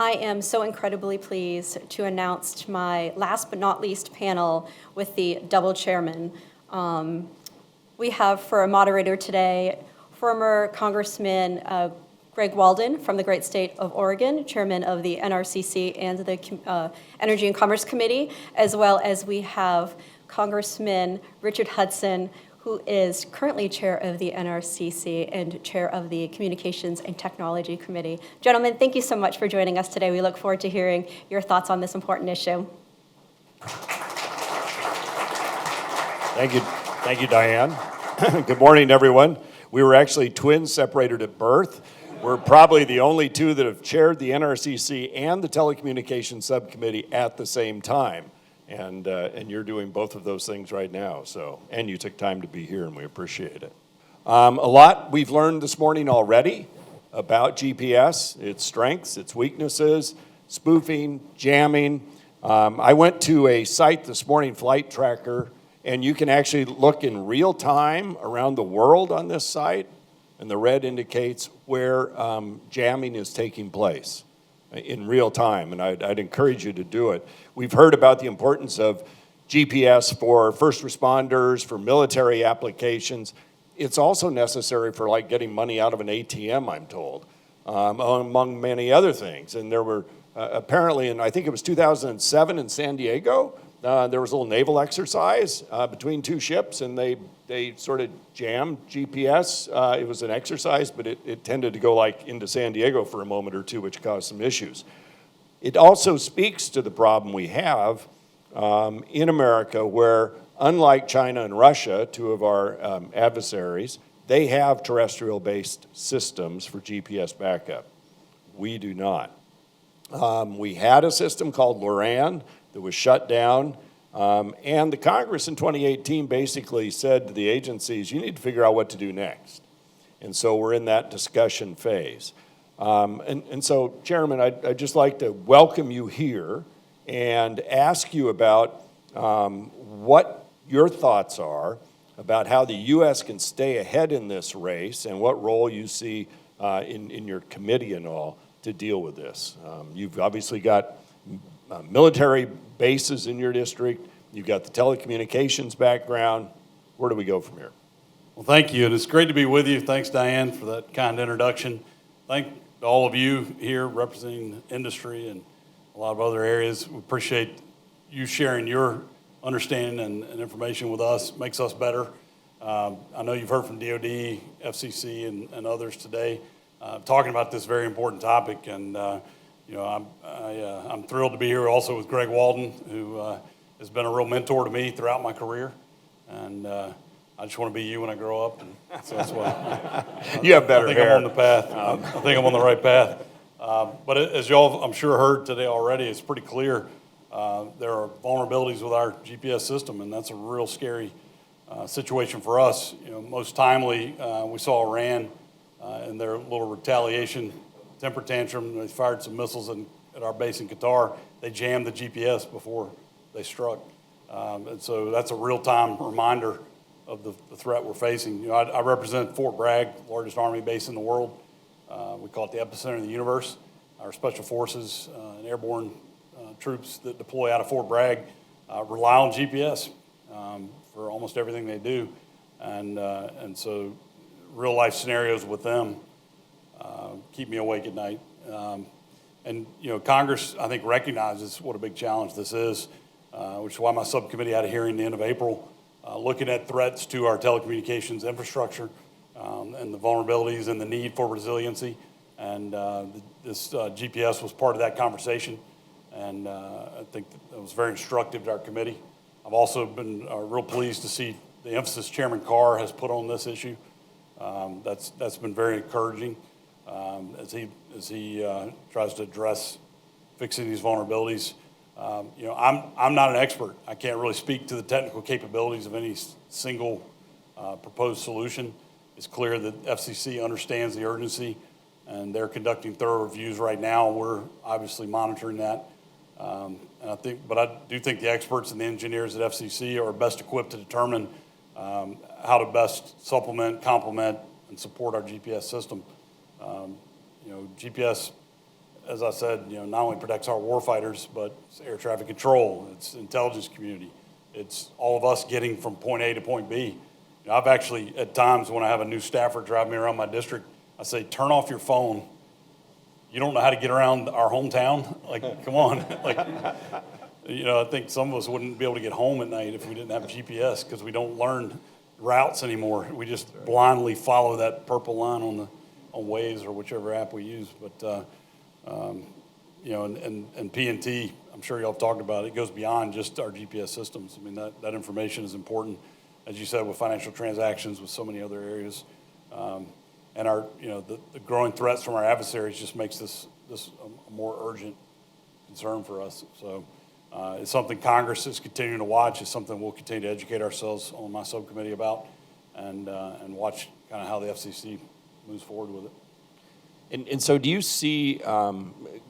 I am so incredibly pleased to announce my last but not least panel with the double chairman. We have for a moderator today, former Congressman Greg Walden from the great state of Oregon, chairman of the NRCC and the Energy and Commerce Committee, as well as we have Congressman Richard Hudson, who is currently chair of the NRCC and chair of the Communications and Technology Committee. Gentlemen, thank you so much for joining us today. We look forward to hearing your thoughts on this important issue. Thank you, Diane. Good morning, everyone. We were actually twins separated at birth. We're probably the only two that have chaired the NRCC and the Telecommunications Subcommittee at the same time. And you're doing both of those things right now. And you took time to be here, and we appreciate it. A lot we've learned this morning already about GPS, its strengths, its weaknesses, spoofing, jamming. I went to a site this morning, Flight Tracker, and you can actually look in real time around the world on this site, and the red indicates where jamming is taking place in real time, and I'd encourage you to do it. We've heard about the importance of GPS for first responders, for military applications. It's also necessary for like getting money out of an ATM, I'm told, among many other things. And there were apparently, I think it was 2007 in San Diego, there was a little naval exercise between two ships, and they sort of jammed GPS. It was an exercise, but it tended to go like into San Diego for a moment or two, which caused some issues. It also speaks to the problem we have in America where, unlike China and Russia, two of our adversaries, they have terrestrial-based systems for GPS backup. We do not. We had a system called LORAN that was shut down, and the Congress in 2018 basically said to the agencies, you need to figure out what to do next. And so we're in that discussion phase. And so, Chairman, I'd just like to welcome you here and ask you about what your thoughts are about how the U.S. can stay ahead in this race and what role you see in your committee and all to deal with this. You've obviously got military bases in your district. You've got the telecommunications background. Where do we go from here? Well, thank you, and it's great to be with you. Thanks, Diane, for that kind introduction. Thank all of you here representing industry and a lot of other areas. We appreciate you sharing your understanding and information with us. It makes us better. I know you've heard from DOD, FCC, and others today talking about this very important topic, and I'm thrilled to be here also with Greg Walden, who has been a real mentor to me throughout my career, and I just want to be you when I grow up, and so that's why you have better hair. I'm on the path. I think I'm on the right path. But as y'all, I'm sure, heard today already, it's pretty clear there are vulnerabilities with our GPS system, and that's a real scary situation for us. Most timely, we saw Iran in their little retaliation temper tantrum. They fired some missiles at our base in Qatar. They jammed the GPS before they struck. And so that's a real-time reminder of the threat we're facing. I represent Fort Bragg, largest Army base in the world. We call it the epicenter of the universe. Our special forces and airborne troops that deploy out of Fort Bragg rely on GPS for almost everything they do. And so real-life scenarios with them keep me awake at night. And Congress, I think, recognizes what a big challenge this is, which is why my subcommittee had a hearing at the end of April looking at threats to our telecommunications infrastructure and the vulnerabilities and the need for resiliency. And this GPS was part of that conversation, and I think that was very instructive to our committee. I've also been real pleased to see the emphasis Chairman Carr has put on this issue. That's been very encouraging as he tries to address fixing these vulnerabilities. I'm not an expert. I can't really speak to the technical capabilities of any single proposed solution. It's clear that FCC understands the urgency, and they're conducting thorough reviews right now. We're obviously monitoring that. And I do think the experts and the engineers at FCC are best equipped to determine how to best supplement, complement, and support our GPS system. GPS as I said, not only protects our warfighters, but it's air traffic control, it's intelligence community, it's all of us getting from point A to point B. I've actually, at times when I have a new staffer drive me around my district, I say, turn off your phone. You don't know how to get around our hometown? Like, come on. Like, I think some of us wouldn't be able to get home at night if we didn't have GPS, because we don't learn routes anymore. We just blindly follow that purple line on Waze or whichever app we use. But, and P&T, I'm sure y'all have talked about it, it goes beyond just our GPS systems. I mean, that information is important, as you said, with financial transactions, with so many other areas. And our, the growing threats from our adversaries just makes this a more urgent concern for us. So it's something Congress is continuing to watch. It's something we'll continue to educate ourselves on my subcommittee about, and watch kind of how the FCC moves forward with it. And so do you see,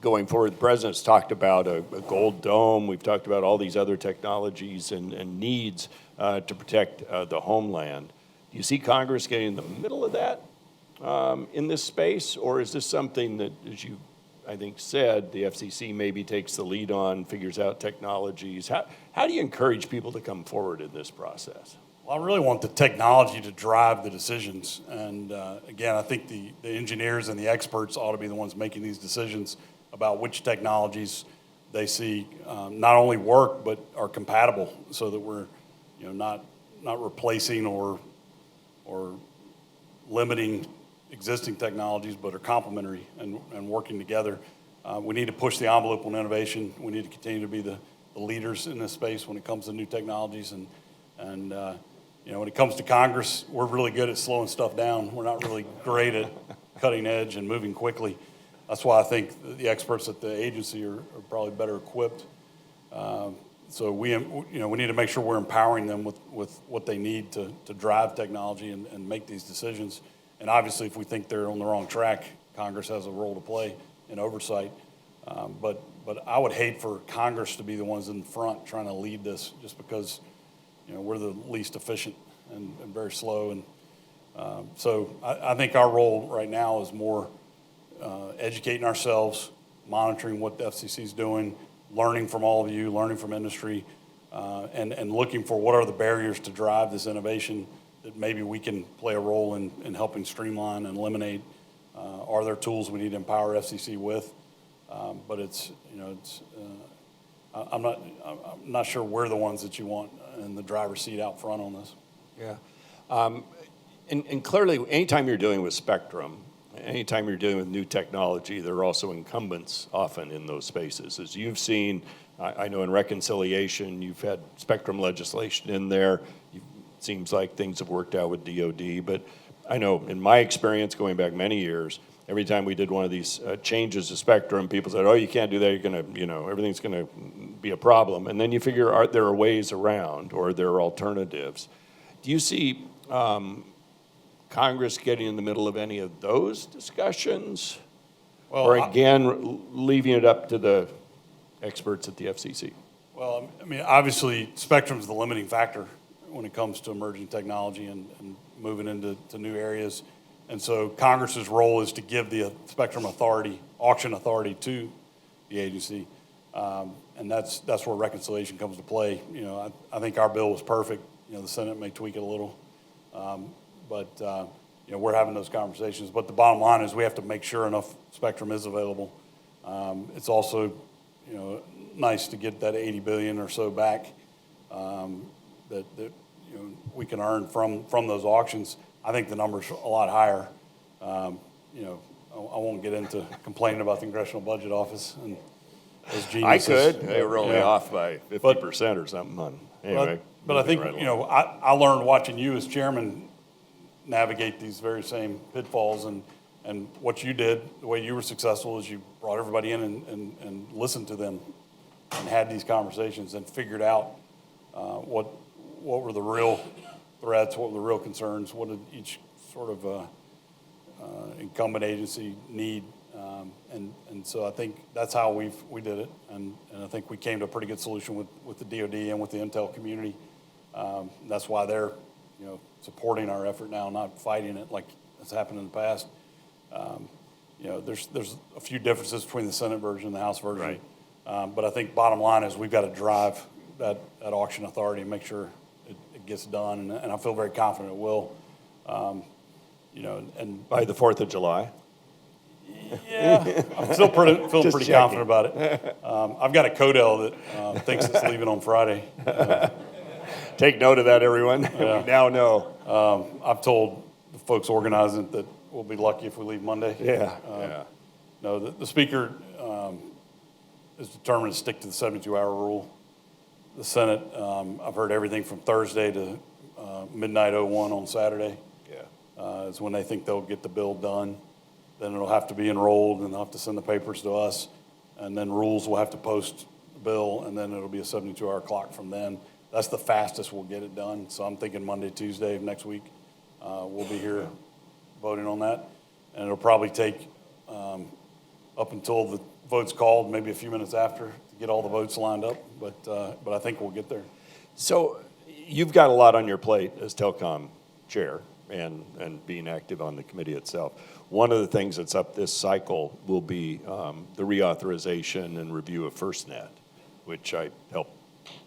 going forward, the president's talked about a gold dome. We've talked about all these other technologies and needs to protect the homeland. Do you see Congress getting in the middle of that in this space? Or is this something that, as you, I think, said, the FCC maybe takes the lead on, figures out technologies? How do you encourage people to come forward in this process? Well, I really want the technology to drive the decisions. And again, I think the engineers and the experts ought to be the ones making these decisions about which technologies they see not only work, but are compatible, so that we're not replacing or limiting existing technologies, but are complementary and working together. We need to push the envelope on innovation. We need to continue to be the leaders in this space when it comes to new technologies. And when it comes to Congress, we're really good at slowing stuff down. We're not really great at cutting edge and moving quickly. That's why I think the experts at the agency are probably better equipped. So we need to make sure we're empowering them with what they need to drive technology and make these decisions. And obviously, if we think they're on the wrong track, Congress has a role to play in oversight. But I would hate for Congress to be the ones in front trying to lead this, just because we're the least efficient and very slow. And so I think our role right now is more educating ourselves, monitoring what the FCC is doing, learning from all of you, learning from industry, and looking for what are the barriers to drive this innovation that maybe we can play a role in helping streamline and eliminate. Are there tools we need to empower FCC with? But I'm not sure we're the ones that you want in the driver's seat out front on this. Yeah. And clearly, anytime you're dealing with spectrum, anytime you're dealing with new technology, there are also incumbents often in those spaces. As you've seen, I know in reconciliation, you've had spectrum legislation in there. It seems like things have worked out with DOD, but I know in my experience, going back many years, every time we did one of these changes to spectrum, people said, oh, you can't do that, you're gonna, everything's gonna be a problem. And then you figure, there are ways around, or there are alternatives. Do you see Congress getting in the middle of any of those discussions? Well, or again, leaving it up to the experts at the FCC? Well, I mean, obviously, spectrum's the limiting factor when it comes to emerging technology and moving into new areas. And so Congress's role is to give the spectrum authority, auction authority to the agency. And that's where reconciliation comes to play. I think our bill was perfect. The Senate may tweak it a little. But we're having those conversations. But the bottom line is we have to make sure enough spectrum is available. It's also, nice to get that $80 billion or so back that we can earn from those auctions. I think the number's a lot higher. I won't get into complaining about the Congressional Budget Office and those geniuses. I could. They were only off by 50% or something. Anyway, but I think I learned watching you as chairman navigate these very same pitfalls, and what you did, the way you were successful, is you brought everybody in and listened to them and had these conversations and figured out what were the real threats, what were the real concerns, what did each sort of incumbent agency need, and so I think that's how we did it, and I think we came to a pretty good solution with the DOD and with the intel community. That's why they're supporting our effort now, not fighting it like has happened in the past. there's a few differences between the Senate version and the House version. Right. But I think bottom line is we've got to drive that auction authority and make sure it gets done, and I feel very confident it will. And By the 4th of July? yeah, I'm still feeling Just pretty checking. confident about it. I've got a Codell that thinks it's leaving on Friday. Take note of that, everyone. Yeah. We now know. I've told the folks organizing it that we'll be lucky if we leave Monday. Yeah. No, the speaker is determined to stick to the 72-hour rule. The Senate, I've heard everything from Thursday to midnight 01 on Saturday. Yeah. Is when they think they'll get the bill done. Then it'll have to be enrolled, and they'll have to send the papers to us, and then rules will have to post the bill, and then it'll be a 72-hour clock from then. That's the fastest we'll get it done. So I'm thinking Monday, Tuesday of next week, we'll be here voting on that. And it'll probably take up until the vote's called, maybe a few minutes after, to get all the votes lined up. But I think we'll get there. So you've got a lot on your plate as Telcom chair and being active on the committee itself. One of the things that's up this cycle will be the reauthorization and review of FirstNet, which I helped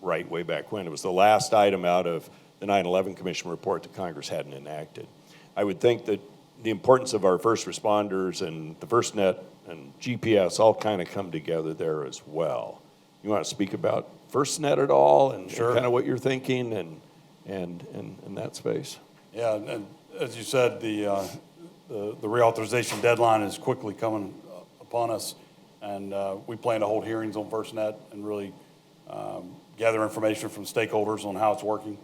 write way back when. It was the last item out of the 9/11 Commission report that Congress hadn't enacted. I would think that the importance of our first responders and the FirstNet and GPS all kind of come together there as well. You want to speak about FirstNet at all and Sure. kind of what you're thinking and in that space? Yeah, and as you said, the reauthorization deadline is quickly coming upon us, and we plan to hold hearings on FirstNet and really gather information from stakeholders on how it's working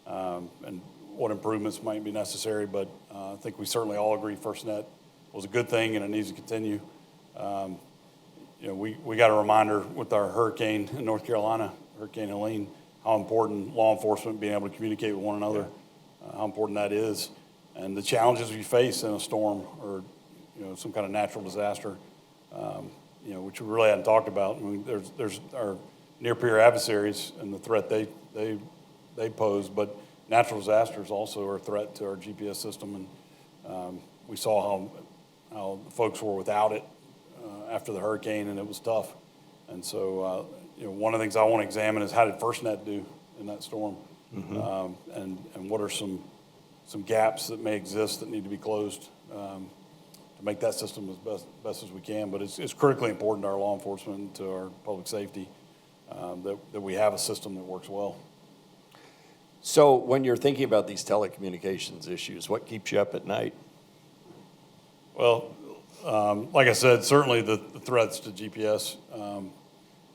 and what improvements might be necessary. But I think we certainly all agree FirstNet was a good thing and it needs to continue. We got a reminder with our hurricane in North Carolina, Hurricane Helene, how important law enforcement being able to communicate with one another, how important that is, and the challenges we face in a storm or some kind of natural disaster, which we really hadn't talked about. I mean, there's our near-peer adversaries and the threat they pose, but natural disasters also are a threat to our GPS system, and we saw how folks were without it after the hurricane, and it was tough. And so, one of the things I want to examine is how did FirstNet do in that storm, and what are some gaps that may exist that need to be closed to make that system as best as we can. But it's critically important to our law enforcement and to our public safety that we have a system that works well. So when you're thinking about these telecommunications issues, what keeps you up at night? Well, like I said, certainly the threats to GPS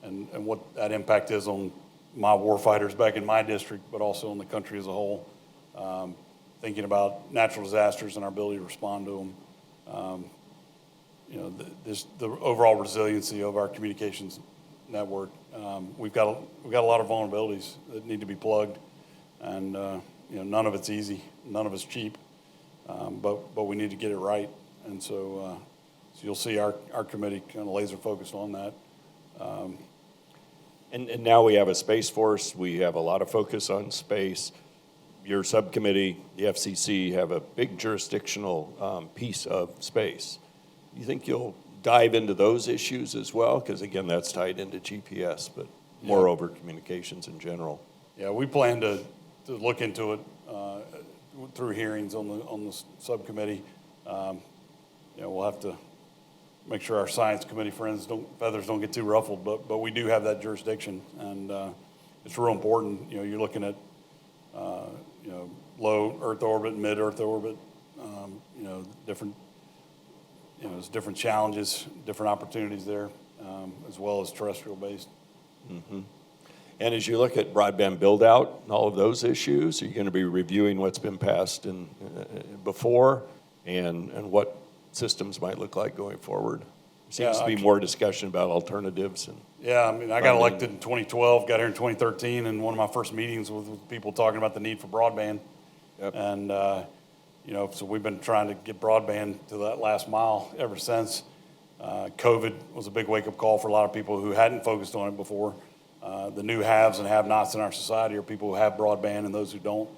and what that impact is on my warfighters back in my district, but also in the country as a whole. Thinking about natural disasters and our ability to respond to them. The overall resiliency of our communications network. We've got a lot of vulnerabilities that need to be plugged, and none of it's easy, none of it's cheap, but we need to get it right. And so you'll see our committee kind of laser focused on that. And now we have a Space Force. We have a lot of focus on space. Your subcommittee, the FCC, have a big jurisdictional piece of space. You think you'll dive into those issues as well? Because again, that's tied into GPS, but moreover, communications in general. Yeah, we plan to look into it through hearings on the subcommittee. We'll have to make sure our science committee feathers don't get too ruffled, but we do have that jurisdiction, and it's real important. You're looking at low Earth orbit, mid Earth orbit, different there's different challenges, different opportunities there, as well as terrestrial based. Mm-hmm. And as you look at broadband build out and all of those issues, are you going to be reviewing what's been passed before and what systems might look like going forward? There seems to be more discussion about alternatives. I mean, I got elected in 2012, got here in 2013, and one of my first meetings was with people talking about the need for broadband. Yep. And, so we've been trying to get broadband to that last mile ever since. COVID was a big wake-up call for a lot of people who hadn't focused on it before. The new haves and have-nots in our society are people who have broadband and those who don't.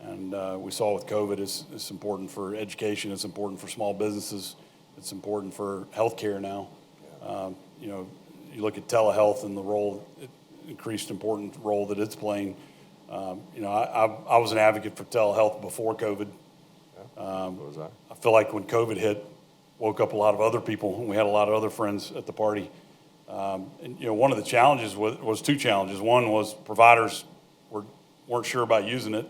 And we saw with COVID, it's important for education, it's important for small businesses, It's important for healthcare now. You know, you look at telehealth and the role, increased important role that it's playing. You know, I was an advocate for telehealth before COVID. What was that? I feel like when COVID hit, woke up a lot of other people, and we had a lot of other friends at the party. And you know, one of the challenges was two challenges. One was providers weren't sure about using it,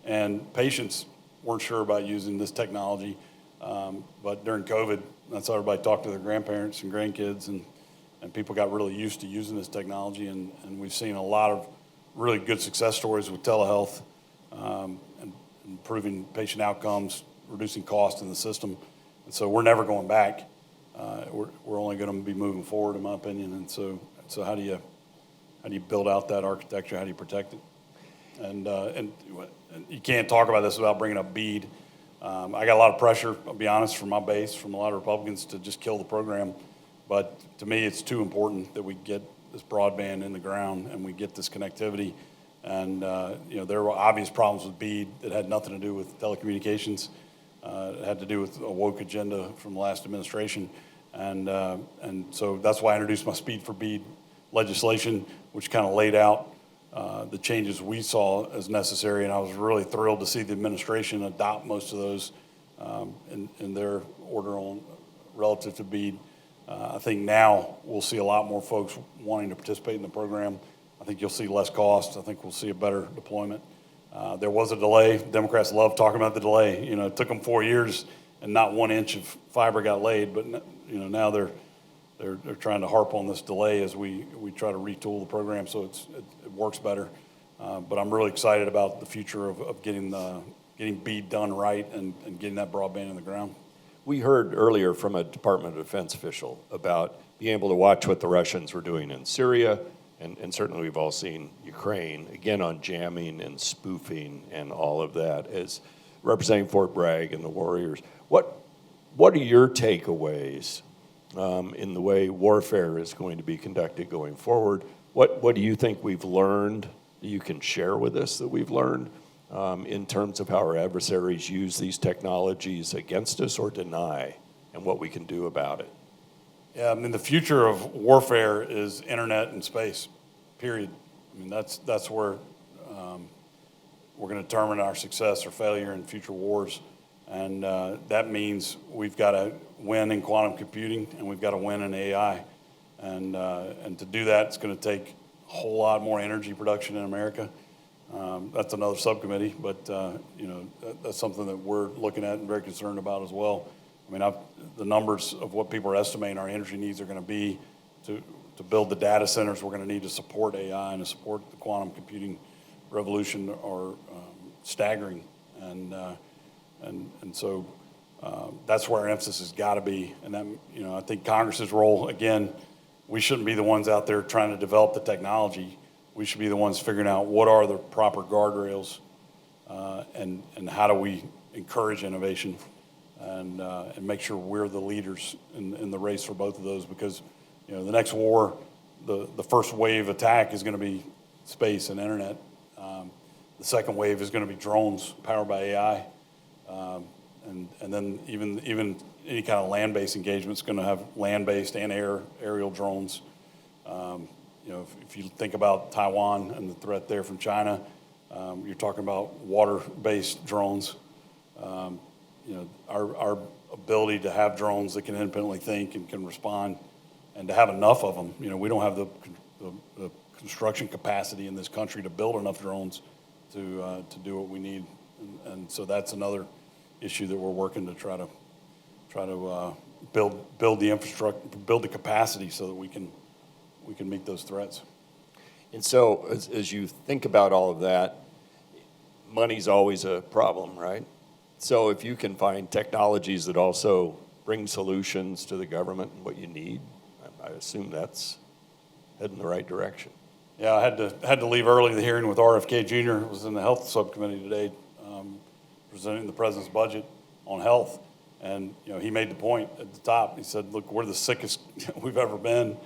and patients weren't sure about using this technology. But during COVID, that's how everybody talked to their grandparents and grandkids, and people got really used to using this technology. And we've seen a lot of really good success stories with telehealth, and improving patient outcomes, reducing costs in the system. And so we're never going back. We're only going to be moving forward, in my opinion. And so how do you build out that architecture? How do you protect it? And you can't talk about this without bringing up BEAD. I got a lot of pressure, I'll be honest, from my base, from a lot of Republicans to just kill the program. But to me, it's too important that we get this broadband in the ground and we get this connectivity. And you know, there were obvious problems with BEAD that had nothing to do with telecommunications. It had to do with a woke agenda from the last administration. And so that's why I introduced my Speed for BEAD legislation, which kind of laid out the changes we saw as necessary. And I was really thrilled to see the administration adopt most of those in their order on relative to BEAD. I think now we'll see a lot more folks wanting to participate in the program. I think you'll see less cost. I think we'll see a better deployment. There was a delay. Democrats love talking about the delay. You know, it took them 4 years and not 1 inch of fiber got laid. But you know, now they're trying to harp on this delay as we try to retool the program so it works better. But I'm really excited about the future of getting BEAD done right and getting that broadband in the ground. We heard earlier from a Department of Defense official about being able to watch what the Russians were doing in Syria, and certainly we've all seen Ukraine, again on jamming and spoofing and all of that, as representing Fort Bragg and the Warriors. What are your takeaways in the way warfare is going to be conducted going forward? What do you think we've learned that you can share with us that we've learned in terms of how our adversaries use these technologies against us or deny, and what we can do about it? Yeah, I mean, the future of warfare is internet and space, period. I mean, that's where we're going to determine our success or failure in future wars. And that means we've got to win in quantum computing, and we've got to win in AI. And to do that, it's going to take a whole lot more energy production in America. That's another subcommittee, but you know, that's something that we're looking at and very concerned about as well. I mean, the numbers of what people are estimating our energy needs are going to be to build the data centers we're going to need to support AI and to support the quantum computing revolution are staggering. And so that's where our emphasis has got to be. And that, you know, I think Congress's role, again, we shouldn't be the ones out there trying to develop the technology. We should be the ones figuring out what are the proper guardrails and how do we encourage innovation and make sure we're the leaders in the race for both of those, because you know, the next war, the first wave attack is going to be space and internet. The second wave is going to be drones powered by AI. And then even any kind of land-based engagement is going to have land-based and aerial drones. You know, if you think about Taiwan and the threat there from China, you're talking about water-based drones. You know, our ability to have drones that can independently think and can respond, and to have enough of them. You know, we don't have the construction capacity in this country to build enough drones to do what we need, and so that's another issue that we're working to try to build the infrastructure, build the capacity so that we can meet those threats. And so as you think about all of that, money's always a problem, right? So if you can find technologies that also bring solutions to the government and what you need, I assume that's heading the right direction. Yeah, I had to leave early the hearing with RFK Jr. Was in the health subcommittee today, presenting the president's budget on health, and you know, he made the point at the top. He said, "Look, we're the sickest we've ever been.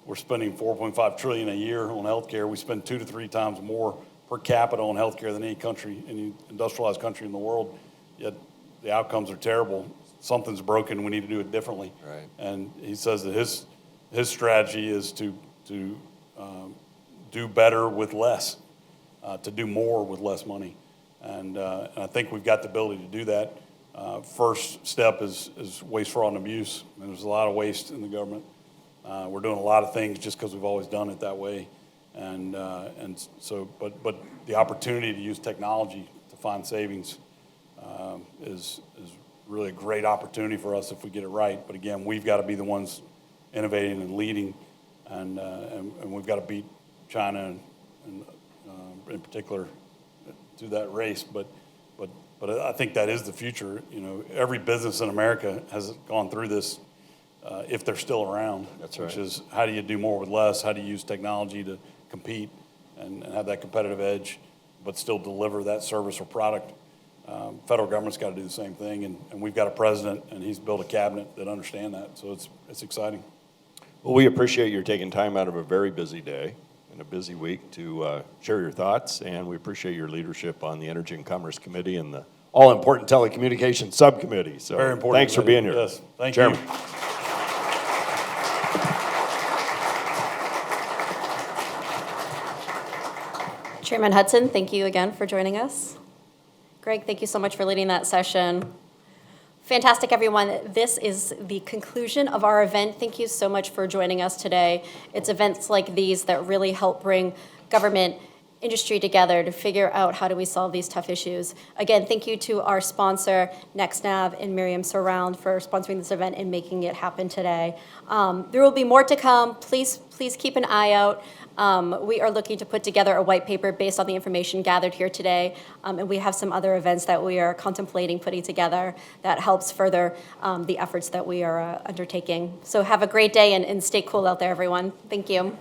We're spending $4.5 trillion a year on healthcare. We spend 2 to 3 times more per capita on healthcare than any industrialized country in the world. Yet the outcomes are terrible. something's broken, we need to do it differently. Right. And he says that his strategy is to do better with less, to do more with less money. And I think we've got the ability to do that. First step is waste, fraud, and abuse. And there's a lot of waste in the government. We're doing a lot of things just because we've always done it that way. And so, but the opportunity to use technology to find savings is really a great opportunity for us if we get it right. But again, we've got to be the ones innovating and leading, and we've got to beat China and in particular to that race. But I think that is the future. You know, every business in America has gone through this. If they're still around, That's right. Which is how do you do more with less? How do you use technology to compete and have that competitive edge, but still deliver that service or product? Federal government's got to do the same thing, and we've got a president, and he's built a cabinet that understand that. So it's exciting. Well, we appreciate your taking time out of a very busy day and a busy week to share your thoughts, and we appreciate your leadership on the Energy and Commerce Committee and the all-important Telecommunications Subcommittee. So Very important. Thanks for being here. Yes, thank Chairman. you. Chairman Hudson, thank you again for joining us. Greg, thank you so much for leading that session. Fantastic, everyone. This is the conclusion of our event. Thank you so much for joining us today. It's events like these that really help bring government, industry together to figure out how do we solve these tough issues. Again, thank you to our sponsor, NextNav and Miriam Surround, for sponsoring this event and making it happen today. There will be more to come. Please keep an eye out. We are looking to put together a white paper based on the information gathered here today, and we have some other events that we are contemplating putting together that helps further the efforts that we are undertaking. So have a great day and stay cool out there, everyone. Thank you.